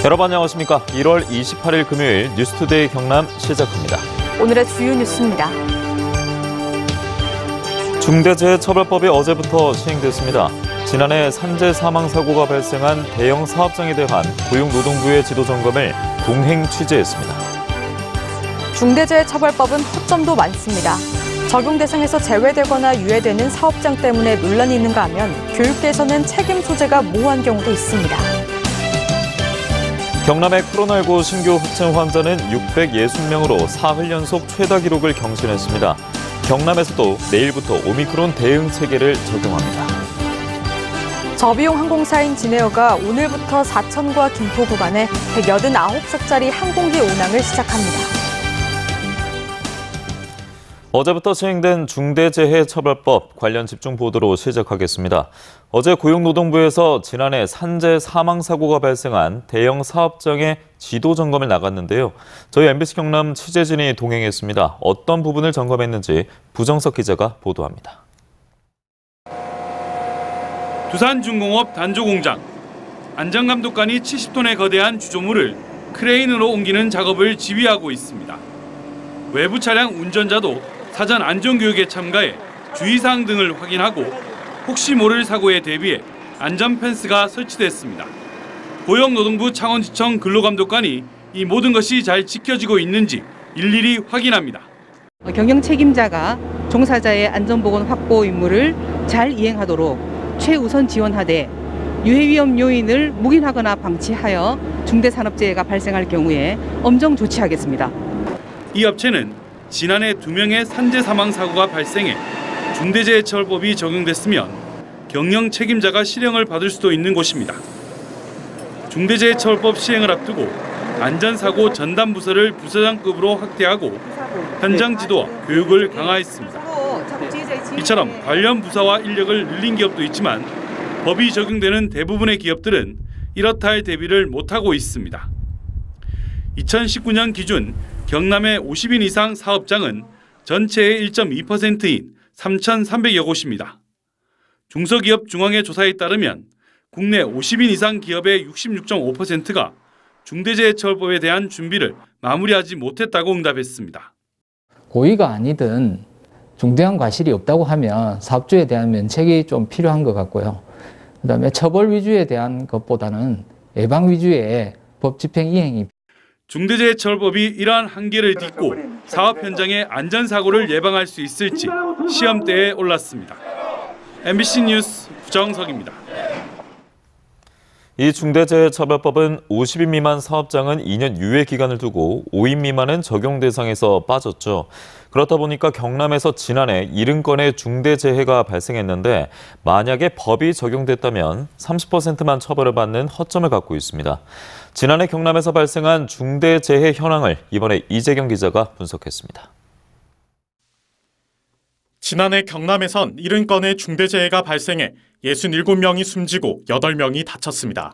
여러분 안녕하십니까? 1월 28일 금요일 뉴스투데이 경남 시작합니다. 오늘의 주요 뉴스입니다. 중대재해처벌법이 어제부터 시행됐습니다. 지난해 산재 사망 사고가 발생한 대형 사업장에 대한 고용노동부의 지도 점검을 동행 취재했습니다. 중대재해처벌법은 허점도 많습니다. 적용 대상에서 제외되거나 유예되는 사업장 때문에 논란이 있는가 하면 교육계에서는 책임 소재가 모호한 경우도 있습니다. 경남의 코로나19 신규 확진 환자는 660명으로 사흘 연속 최다 기록을 경신했습니다. 경남에서도 내일부터 오미크론 대응 체계를 적용합니다. 저비용 항공사인 진에어가 오늘부터 사천과 김포 구간에 189석짜리 항공기 운항을 시작합니다. 어제부터 시행된 중대재해처벌법 관련 집중 보도로 시작하겠습니다. 어제 고용노동부에서 지난해 산재 사망 사고가 발생한 대형 사업장의 지도 점검을 나갔는데요. 저희 MBC 경남 취재진이 동행했습니다. 어떤 부분을 점검했는지 부정석 기자가 보도합니다. 두산중공업 단조공장. 안전감독관이 70톤의 거대한 주조물을 크레인으로 옮기는 작업을 지휘하고 있습니다. 외부 차량 운전자도 사전 안전교육에 참가해 주의사항 등을 확인하고 혹시 모를 사고에 대비해 안전 펜스가 설치됐습니다. 고용노동부 창원지청 근로감독관이 이 모든 것이 잘 지켜지고 있는지 일일이 확인합니다. 경영 책임자가 종사자의 안전보건 확보 임무를 잘 이행하도록 최우선 지원하되 유해위험 요인을 묵인하거나 방치하여 중대산업재해가 발생할 경우에 엄정 조치하겠습니다. 이 업체는 지난해 2명의 산재 사망 사고가 발생해 중대재해처벌법이 적용됐으면 경영 책임자가 실형을 받을 수도 있는 곳입니다. 중대재해처벌법 시행을 앞두고 안전사고 전담 부서를 부서장급으로 확대하고 현장 지도와 교육을 강화했습니다. 이처럼 관련 부서와 인력을 늘린 기업도 있지만 법이 적용되는 대부분의 기업들은 이렇다 할 대비를 못하고 있습니다. 2019년 기준 경남의 50인 이상 사업장은 전체의 1.2%인 3,300여 곳입니다. 중소기업 중앙회 조사에 따르면 국내 50인 이상 기업의 66.5%가 중대재해처벌법에 대한 준비를 마무리하지 못했다고 응답했습니다. 고의가 아니든 중대한 과실이 없다고 하면 사업주에 대한 면책이 좀 필요한 것 같고요. 그다음에 처벌 위주에 대한 것보다는 예방 위주의 법 집행 이행이 중대재해처벌법이 이러한 한계를 딛고 사업 현장의 안전사고를 예방할 수 있을지 시험대에 올랐습니다. MBC 뉴스 부정석입니다. 이 중대재해처벌법은 50인 미만 사업장은 2년 유예 기간을 두고 5인 미만은 적용 대상에서 빠졌죠. 그렇다 보니까 경남에서 지난해 70건의 중대재해가 발생했는데 만약에 법이 적용됐다면 30%만 처벌을 받는 허점을 갖고 있습니다. 지난해 경남에서 발생한 중대재해 현황을 이번에 이재경 기자가 분석했습니다. 지난해 경남에선 70건의 중대재해가 발생해 67명이 숨지고 8명이 다쳤습니다.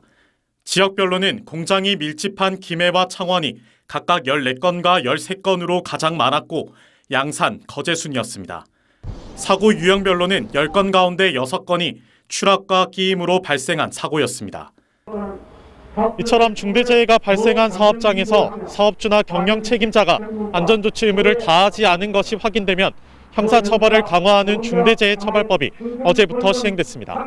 지역별로는 공장이 밀집한 김해와 창원이 각각 14건과 13건으로 가장 많았고 양산, 거제 순이었습니다. 사고 유형별로는 10건 가운데 6건이 추락과 끼임으로 발생한 사고였습니다. 이처럼 중대재해가 발생한 사업장에서 사업주나 경영 책임자가 안전조치 의무를 다하지 않은 것이 확인되면 형사처벌을 강화하는 중대재해처벌법이 어제부터 시행됐습니다.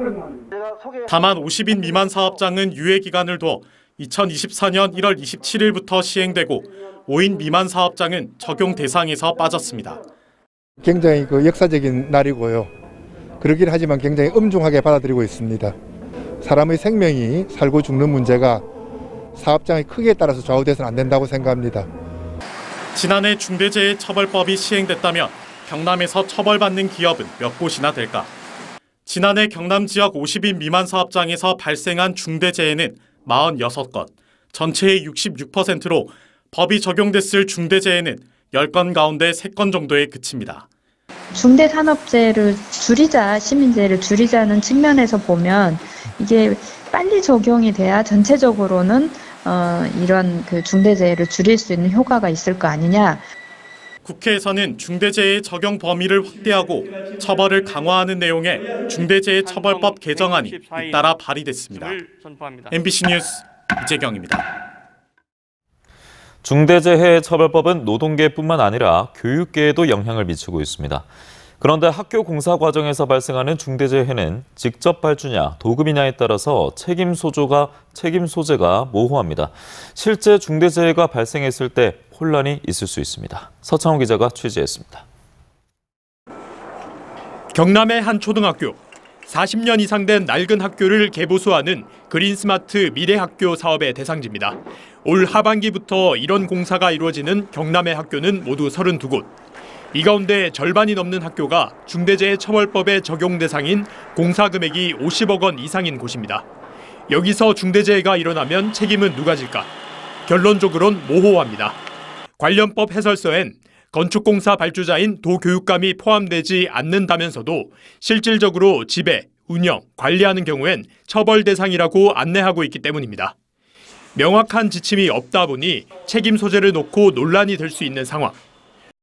다만 50인 미만 사업장은 유예 기간을 두어 2024년 1월 27일부터 시행되고 5인 미만 사업장은 적용 대상에서 빠졌습니다. 굉장히 역사적인 날이고요. 그러긴 하지만 굉장히 엄중하게 받아들이고 있습니다. 사람의 생명이 살고 죽는 문제가 사업장의 크기에 따라서 좌우돼서는 안 된다고 생각합니다. 지난해 중대재해처벌법이 시행됐다면 경남에서 처벌받는 기업은 몇 곳이나 될까? 지난해 경남 지역 50인 미만 사업장에서 발생한 중대재해는 46건, 전체의 66%로 법이 적용됐을 중대재해는 10건 가운데 3건 정도에 그칩니다. 중대산업재해를 줄이자, 시민재해를 줄이자는 측면에서 보면 이게 빨리 적용이 돼야 전체적으로는 이런 중대재해를 줄일 수 있는 효과가 있을 거 아니냐. 국회에서는 중대재해 적용 범위를 확대하고 처벌을 강화하는 내용의 중대재해처벌법 개정안이 잇따라 발의됐습니다. MBC 뉴스 이재경입니다. 중대재해처벌법은 노동계뿐만 아니라 교육계에도 영향을 미치고 있습니다. 그런데 학교 공사 과정에서 발생하는 중대재해는 직접 발주냐, 도급이냐에 따라서 책임 소재가 모호합니다. 실제 중대재해가 발생했을 때 혼란이 있을 수 있습니다. 서창호 기자가 취재했습니다. 경남의 한 초등학교. 40년 이상 된 낡은 학교를 개보수하는 그린스마트 미래학교 사업의 대상지입니다. 올 하반기부터 이런 공사가 이루어지는 경남의 학교는 모두 32곳. 이 가운데 절반이 넘는 학교가 중대재해처벌법의 적용 대상인 공사 금액이 50억 원 이상인 곳입니다. 여기서 중대재해가 일어나면 책임은 누가 질까? 결론적으론 모호합니다. 관련법 해설서엔 건축공사 발주자인 도교육감이 포함되지 않는다면서도 실질적으로 지배, 운영, 관리하는 경우엔 처벌 대상이라고 안내하고 있기 때문입니다. 명확한 지침이 없다 보니 책임 소재를 놓고 논란이 될 수 있는 상황.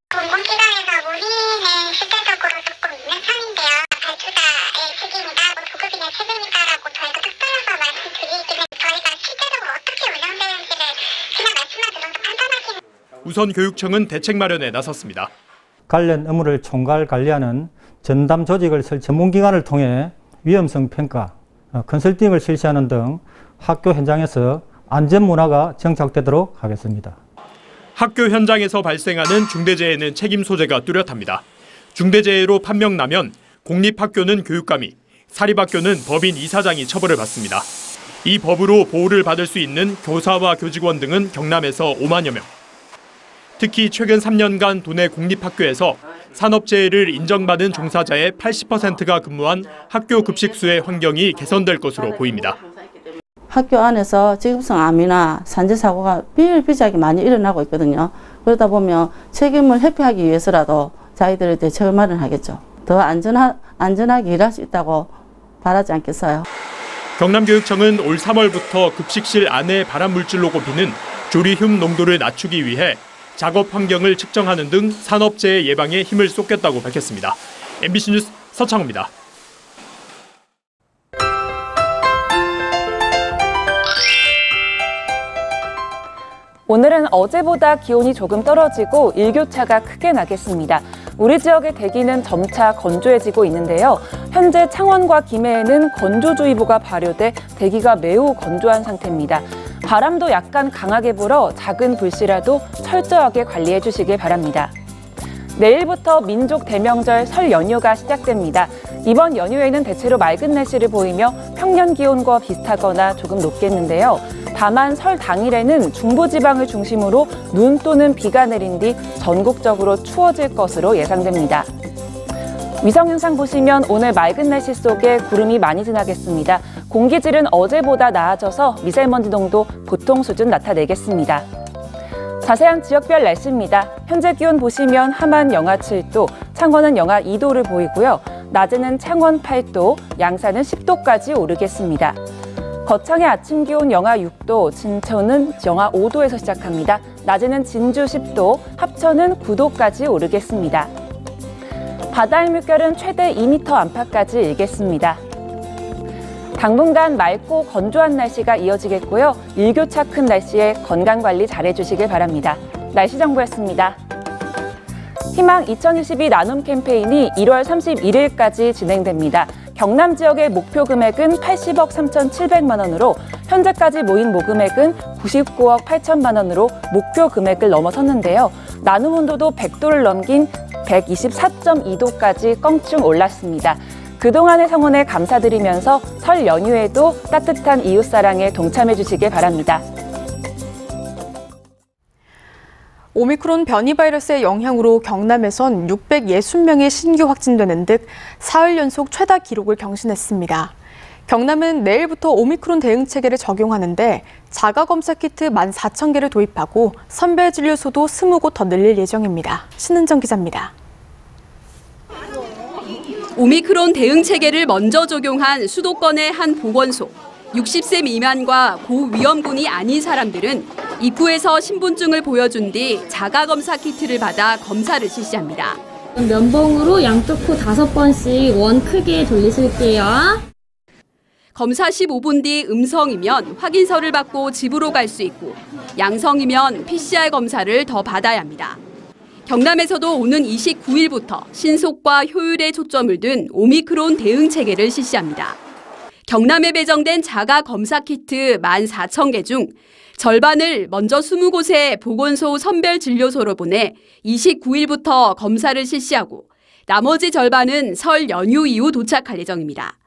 공공기관에서 문의는 실질적으로 듣고 있는 편인데요. 발주자의 책임이다, 도급이냐 책임이다라고 저희가 특별해서 말씀드리기는 저희가 실제적으로 어떻게 운영되는지를 그냥 말씀만 들어도 판단하기는. 우선 교육청은 대책 마련에 나섰습니다. 관련 업무를 총괄 관리하는 전담 조직을 전문기관을 통해 위험성 평가, 컨설팅을 실시하는 등 학교 현장에서 안전 문화가 정착되도록 하겠습니다. 학교 현장에서 발생하는 중대재해는 책임 소재가 뚜렷합니다. 중대재해로 판명나면 공립학교는 교육감이, 사립학교는 법인 이사장이 처벌을 받습니다. 이 법으로 보호를 받을 수 있는 교사와 교직원 등은 경남에서 5만여 명. 특히 최근 3년간 도내 공립학교에서 산업재해를 인정받은 종사자의 80%가 근무한 학교 급식수의 환경이 개선될 것으로 보입니다. 학교 안에서 직업성 암이나 산재 사고가 비일비재하게 많이 일어나고 있거든요. 그러다 보면 책임을 회피하기 위해서라도 자기들에 대해 처벌 마련하겠죠. 더 안전하게 일할 수 있다고 바라지 않겠어요. 경남교육청은 올 3월부터 급식실 안에 발암물질로 꼽히는 조리듐 농도를 낮추기 위해 작업 환경을 측정하는 등 산업재해 예방에 힘을 쏟겠다고 밝혔습니다. MBC 뉴스 서창호입니다. 오늘은 어제보다 기온이 조금 떨어지고 일교차가 크게 나겠습니다. 우리 지역의 대기는 점차 건조해지고 있는데요. 현재 창원과 김해에는 건조주의보가 발효돼 대기가 매우 건조한 상태입니다. 바람도 약간 강하게 불어 작은 불씨라도 철저하게 관리해 주시길 바랍니다. 내일부터 민족 대명절 설 연휴가 시작됩니다. 이번 연휴에는 대체로 맑은 날씨를 보이며 평년 기온과 비슷하거나 조금 높겠는데요. 다만 설 당일에는 중부지방을 중심으로 눈 또는 비가 내린 뒤 전국적으로 추워질 것으로 예상됩니다. 위성 영상 보시면 오늘 맑은 날씨 속에 구름이 많이 지나겠습니다. 공기질은 어제보다 나아져서 미세먼지 농도 보통 수준 나타내겠습니다. 자세한 지역별 날씨입니다. 현재 기온 보시면 함안 영하 7도, 창원은 영하 2도를 보이고요. 낮에는 창원 8도, 양산은 10도까지 오르겠습니다. 거창의 아침 기온 영하 6도, 진천은 영하 5도에서 시작합니다. 낮에는 진주 10도, 합천은 9도까지 오르겠습니다. 바다의 물결은 최대 2m 안팎까지 일겠습니다. 당분간 맑고 건조한 날씨가 이어지겠고요. 일교차 큰 날씨에 건강관리 잘해주시길 바랍니다. 날씨 정보였습니다. 희망 2022 나눔 캠페인이 1월 31일까지 진행됩니다. 경남 지역의 목표 금액은 80억 3,700만 원으로 현재까지 모인 모금액은 99억 8천만 원으로 목표 금액을 넘어섰는데요. 나눔 온도도 100도를 넘긴 124.2도까지 껑충 올랐습니다. 그동안의 성원에 감사드리면서 설 연휴에도 따뜻한 이웃사랑에 동참해 주시길 바랍니다. 오미크론 변이 바이러스의 영향으로 경남에선 660명이 신규 확진되는 등 사흘 연속 최다 기록을 경신했습니다. 경남은 내일부터 오미크론 대응 체계를 적용하는데 자가검사 키트 14,000개를 도입하고 선별 진료소도 20곳 더 늘릴 예정입니다. 신은정 기자입니다. 오미크론 대응 체계를 먼저 적용한 수도권의 한 보건소. 60세 미만과 고위험군이 아닌 사람들은 입구에서 신분증을 보여준 뒤 자가검사 키트를 받아 검사를 실시합니다. 면봉으로 양쪽 코 5번씩 원 크게 돌리실게요. 검사 15분 뒤 음성이면 확인서를 받고 집으로 갈 수 있고 양성이면 PCR 검사를 더 받아야 합니다. 경남에서도 오는 29일부터 신속과 효율에 초점을 둔 오미크론 대응 체계를 실시합니다. 경남에 배정된 자가 검사 키트 14,000개 중 절반을 먼저 20곳의 보건소 선별진료소로 보내 29일부터 검사를 실시하고 나머지 절반은 설 연휴 이후 도착할 예정입니다.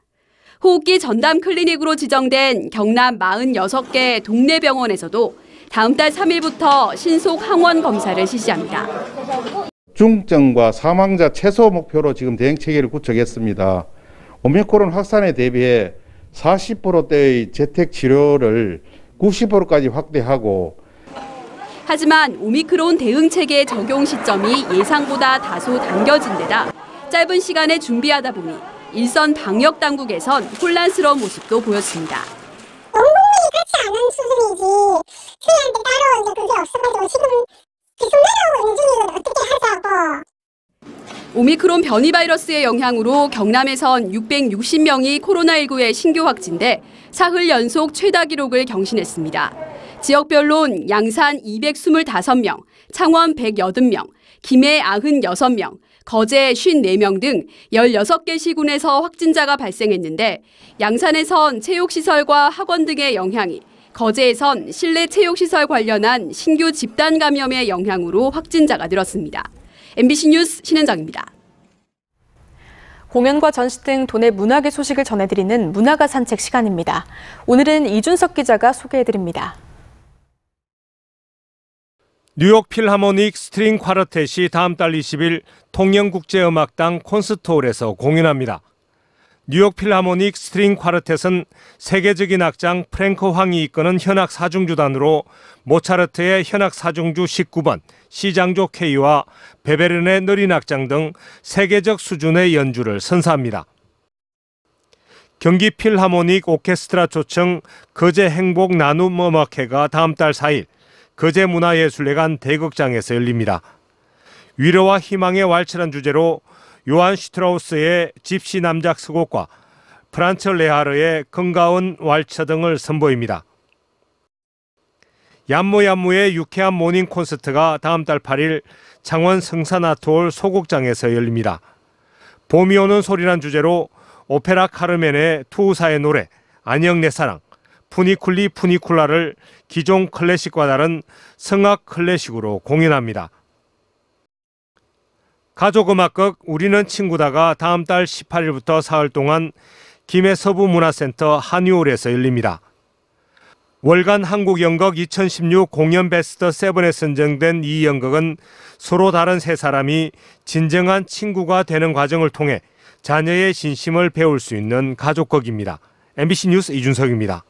호흡기 전담 클리닉으로 지정된 경남 46개 동네 병원에서도 다음 달 3일부터 신속 항원 검사를 실시합니다. 중증과 사망자 최소 목표로 지금 대응 체계를 구축했습니다. 오미크론 확산에 대비해 40%대의 재택 치료를 90%까지 확대하고 하지만 오미크론 대응 체계 적용 시점이 예상보다 다소 당겨진 데다 짧은 시간에 준비하다 보니 일선 방역 당국에선 혼란스러운 모습도 보였습니다. 온 국민이 그렇지 않은 수준이지 저희한테 따로 이제 그게 없어가지고 지금 계속 내려오고 있는 중이거든. 어떻게 하자고. 오미크론 변이 바이러스의 영향으로 경남에선 660명이 코로나19에 신규 확진돼 사흘 연속 최다 기록을 경신했습니다. 지역별론 양산 225명, 창원 180명, 김해 96명, 거제 54명 등 16개 시군에서 확진자가 발생했는데 양산에선 체육시설과 학원 등의 영향이, 거제에선 실내 체육시설 관련한 신규 집단 감염의 영향으로 확진자가 늘었습니다. MBC 뉴스 신은정입니다. 공연과 전시 등 도내 문화계 소식을 전해드리는 문화가 산책 시간입니다. 오늘은 이준석 기자가 소개해드립니다. 뉴욕 필하모닉 스트링 쿼르텟이 다음 달 20일 통영국제음악당 콘서트홀에서 공연합니다. 뉴욕 필하모닉 스트링 쿼르텟은 세계적인 악장 프랭크 황이 이끄는 현악 사중주단으로 모차르트의 현악 사중주 19번, 시장조 K와 베베른의 느린 악장 등 세계적 수준의 연주를 선사합니다. 경기 필하모닉 오케스트라 초청 거제 행복 나눔 음악회가 다음 달 4일 거제문화예술회관 대극장에서 열립니다. 위로와 희망의 왈츠란 주제로 요한 슈트라우스의 집시 남작 스곡과 프란츠 레하르의 건가운 왈츠 등을 선보입니다. 얌무얌무의 유쾌한 모닝 콘서트가 다음 달 8일 창원 성산아트홀 소극장에서 열립니다. 봄이 오는 소리란 주제로 오페라 카르멘의 투우사의 노래, 안녕 내 사랑, 푸니쿨리 푸니쿨라를 기존 클래식과 다른 성악 클래식으로 공연합니다. 가족음악극 우리는 친구다가 다음 달 18일부터 사흘 동안 김해 서부문화센터 한유홀에서 열립니다. 월간 한국연극 2016 공연 베스트 7에 선정된 이 연극은 서로 다른 세 사람이 진정한 친구가 되는 과정을 통해 자녀의 진심을 배울 수 있는 가족극입니다. MBC 뉴스 이준석입니다.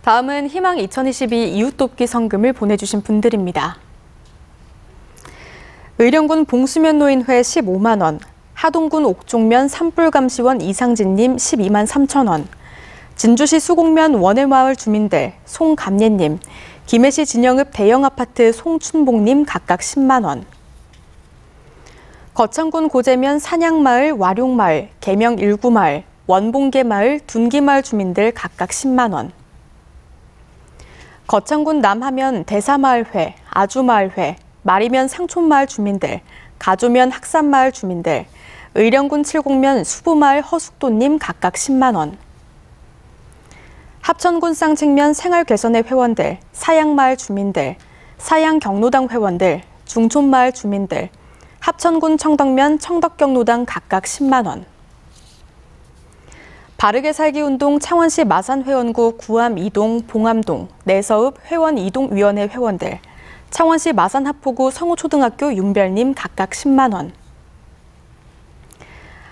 다음은 희망 2022 이웃돕기 성금을 보내주신 분들입니다. 의령군 봉수면 노인회 15만 원, 하동군 옥종면 산불감시원 이상진님 12만 3천 원, 진주시 수곡면 원해마을 주민들 송감예님, 김해시 진영읍 대형아파트 송춘복님 각각 10만 원, 거창군 고재면 산양마을 와룡마을 계명 1구마을 원봉계마을 둔기마을 주민들 각각 10만 원, 거창군 남하면 대사마을회 아주마을회 마리면 상촌마을 주민들, 가조면 학산마을 주민들, 의령군 칠곡면 수부마을 허숙도님 각각 10만 원, 합천군 쌍측면 생활개선회 회원들, 사양마을 주민들, 사양경로당 회원들, 중촌마을 주민들, 합천군 청덕면 청덕경로당 각각 10만 원, 바르게 살기 운동 창원시 마산회원구 구암 2동 봉암동 내서읍 회원 2동위원회 회원들, 창원시 마산합포구 성우초등학교 윤별님 각각 10만 원,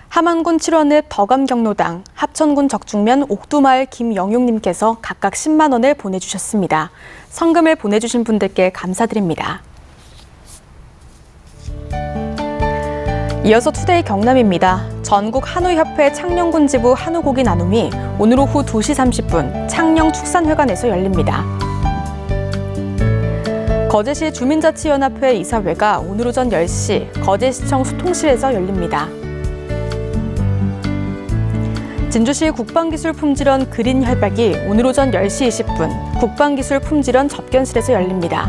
함안군 칠원읍 덕암경로당, 합천군 적중면 옥두마을 김영용님께서 각각 10만 원을 보내주셨습니다. 성금을 보내주신 분들께 감사드립니다. 이어서 투데이 경남입니다. 전국 한우협회 창녕군 지부 한우고기 나눔이 오늘 오후 2시 30분 창녕축산회관에서 열립니다. 거제시 주민자치연합회 이사회가 오늘 오전 10시 거제시청 수통실에서 열립니다. 진주시 국방기술품질원 그린 협약이 오늘 오전 10시 20분 국방기술품질원 접견실에서 열립니다.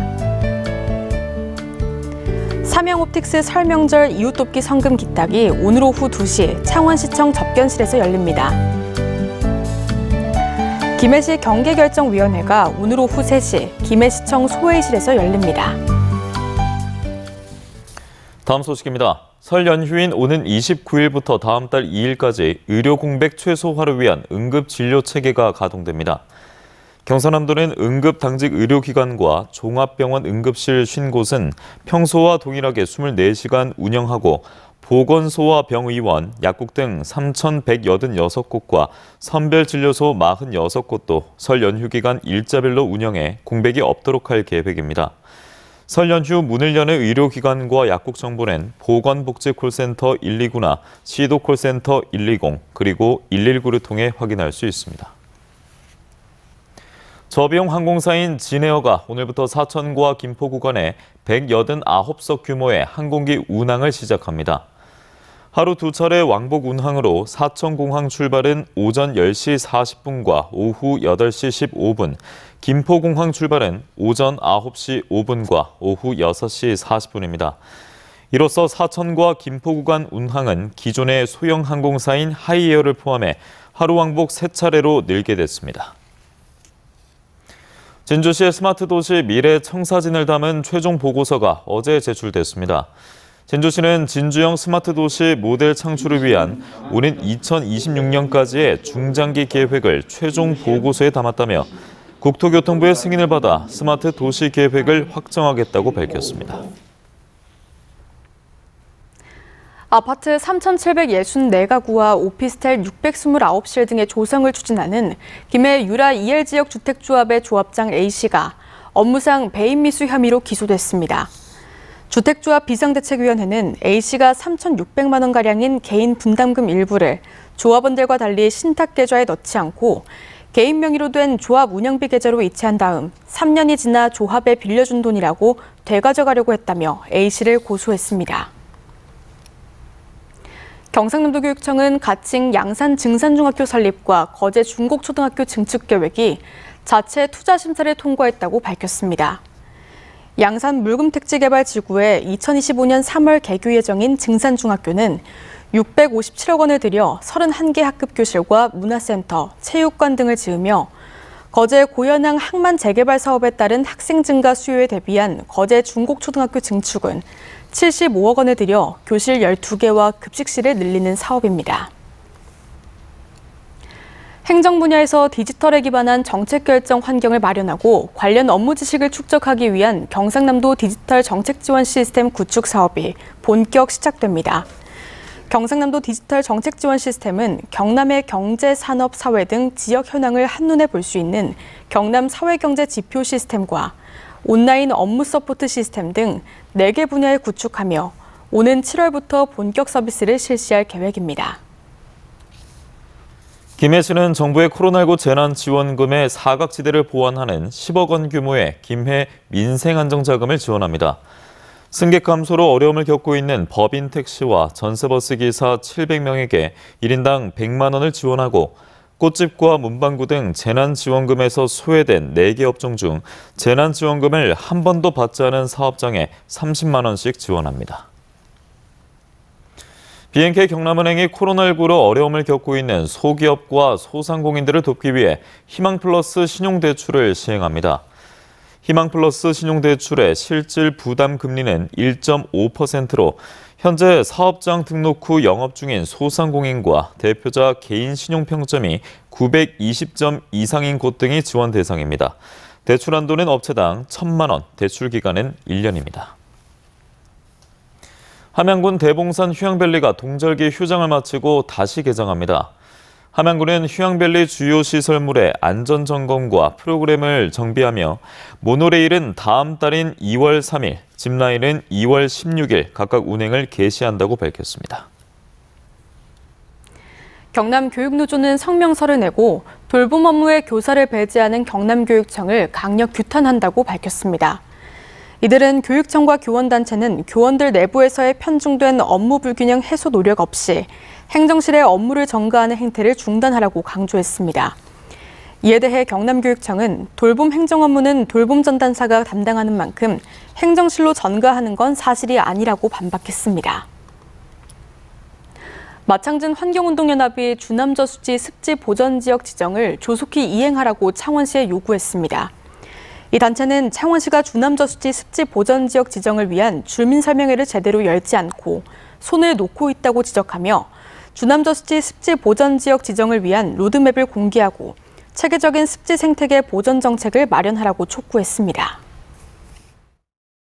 삼양옵틱스 설명절 이웃돕기 성금 기탁이 오늘 오후 2시 창원시청 접견실에서 열립니다. 김해시 경계결정위원회가 오늘 오후 3시 김해시청 소회의실에서 열립니다. 다음 소식입니다. 설 연휴인 오는 29일부터 다음 달 2일까지 의료 공백 최소화를 위한 응급진료체계가 가동됩니다. 경상남도는 응급당직 의료기관과 종합병원 응급실 50곳은 평소와 동일하게 24시간 운영하고 보건소와 병의원, 약국 등 3,186곳과 선별진료소 46곳도 설 연휴 기간 일자별로 운영해 공백이 없도록 할 계획입니다. 설 연휴 문을 여는 의료기관과 약국 정보는 보건복지콜센터 129나 시도콜센터 120, 그리고 119를 통해 확인할 수 있습니다. 저비용 항공사인 진에어가 오늘부터 사천과 김포 구간에 189석 규모의 항공기 운항을 시작합니다. 하루 2차례 왕복 운항으로 사천공항 출발은 오전 10시 40분과 오후 8시 15분, 김포공항 출발은 오전 9시 5분과 오후 6시 40분입니다. 이로써 사천과 김포 구간 운항은 기존의 소형 항공사인 하이에어를 포함해 하루 왕복 3차례로 늘게 됐습니다. 진주시의 스마트 도시 미래 청사진을 담은 최종 보고서가 어제 제출됐습니다. 진주시는 진주형 스마트 도시 모델 창출을 위한 오는 2026년까지의 중장기 계획을 최종 보고서에 담았다며 국토교통부의 승인을 받아 스마트 도시 계획을 확정하겠다고 밝혔습니다. 아파트 3,764가구와 오피스텔 629실 등의 조성을 추진하는 김해 유라 EL지역 주택조합의 조합장 A씨가 업무상 배임미수 혐의로 기소됐습니다. 주택조합 비상대책위원회는 A씨가 3,600만 원가량인 개인 분담금 일부를 조합원들과 달리 신탁계좌에 넣지 않고 개인 명의로 된 조합 운영비 계좌로 이체한 다음 3년이 지나 조합에 빌려준 돈이라고 되가져가려고 했다며 A씨를 고소했습니다. 경상남도교육청은 가칭 양산 증산중학교 설립과 거제 중곡초등학교 증축 계획이 자체 투자 심사를 통과했다고 밝혔습니다. 양산 물금택지개발지구에 2025년 3월 개교 예정인 증산중학교는 657억 원을 들여 31개 학급 교실과 문화센터, 체육관 등을 지으며 거제 고현항 항만 재개발 사업에 따른 학생 증가 수요에 대비한 거제 중곡초등학교 증축은 75억 원을 들여 교실 12개와 급식실을 늘리는 사업입니다. 행정 분야에서 디지털에 기반한 정책 결정 환경을 마련하고 관련 업무 지식을 축적하기 위한 경상남도 디지털 정책 지원 시스템 구축 사업이 본격 시작됩니다. 경상남도 디지털 정책 지원 시스템은 경남의 경제, 산업, 사회 등 지역 현황을 한눈에 볼 수 있는 경남 사회경제 지표 시스템과 온라인 업무 서포트 시스템 등 4개 분야를 구축하며 오는 7월부터 본격 서비스를 실시할 계획입니다. 김해시는 정부의 코로나19 재난지원금의 사각지대를 보완하는 10억 원 규모의 김해 민생안정자금을 지원합니다. 승객 감소로 어려움을 겪고 있는 법인 택시와 전세버스 기사 700명에게 1인당 100만 원을 지원하고 꽃집과 문방구 등 재난지원금에서 소외된 4개 업종 중 재난지원금을 한 번도 받지 않은 사업장에 30만 원씩 지원합니다. BNK 경남은행이 코로나19로 어려움을 겪고 있는 소기업과 소상공인들을 돕기 위해 희망플러스 신용대출을 시행합니다. 희망플러스 신용대출의 실질 부담 금리는 1.5%로 현재 사업장 등록 후 영업 중인 소상공인과 대표자 개인 신용평점이 920점 이상인 곳 등이 지원 대상입니다. 대출 한도는 업체당 1,000만 원, 대출 기간은 1년입니다. 함양군 대봉산 휴양밸리가 동절기 휴장을 마치고 다시 개장합니다. 함양군은 휴양밸리 주요 시설물의 안전점검과 프로그램을 정비하며 모노레일은 다음 달인 2월 3일, 짚라인은 2월 16일 각각 운행을 개시한다고 밝혔습니다. 경남교육노조는 성명서를 내고 돌봄 업무에 교사를 배제하는 경남교육청을 강력 규탄한다고 밝혔습니다. 이들은 교육청과 교원단체는 교원들 내부에서의 편중된 업무 불균형 해소 노력 없이 행정실의 업무를 전가하는 행태를 중단하라고 강조했습니다. 이에 대해 경남교육청은 돌봄 행정 업무는 돌봄 전담사가 담당하는 만큼 행정실로 전가하는 건 사실이 아니라고 반박했습니다. 마창진 환경운동연합이 주남저수지 습지 보전지역 지정을 조속히 이행하라고 창원시에 요구했습니다. 이 단체는 창원시가 주남저수지 습지 보전지역 지정을 위한 주민설명회를 제대로 열지 않고 손을 놓고 있다고 지적하며 주남저수지 습지 보전지역 지정을 위한 로드맵을 공개하고 체계적인 습지 생태계 보전 정책을 마련하라고 촉구했습니다.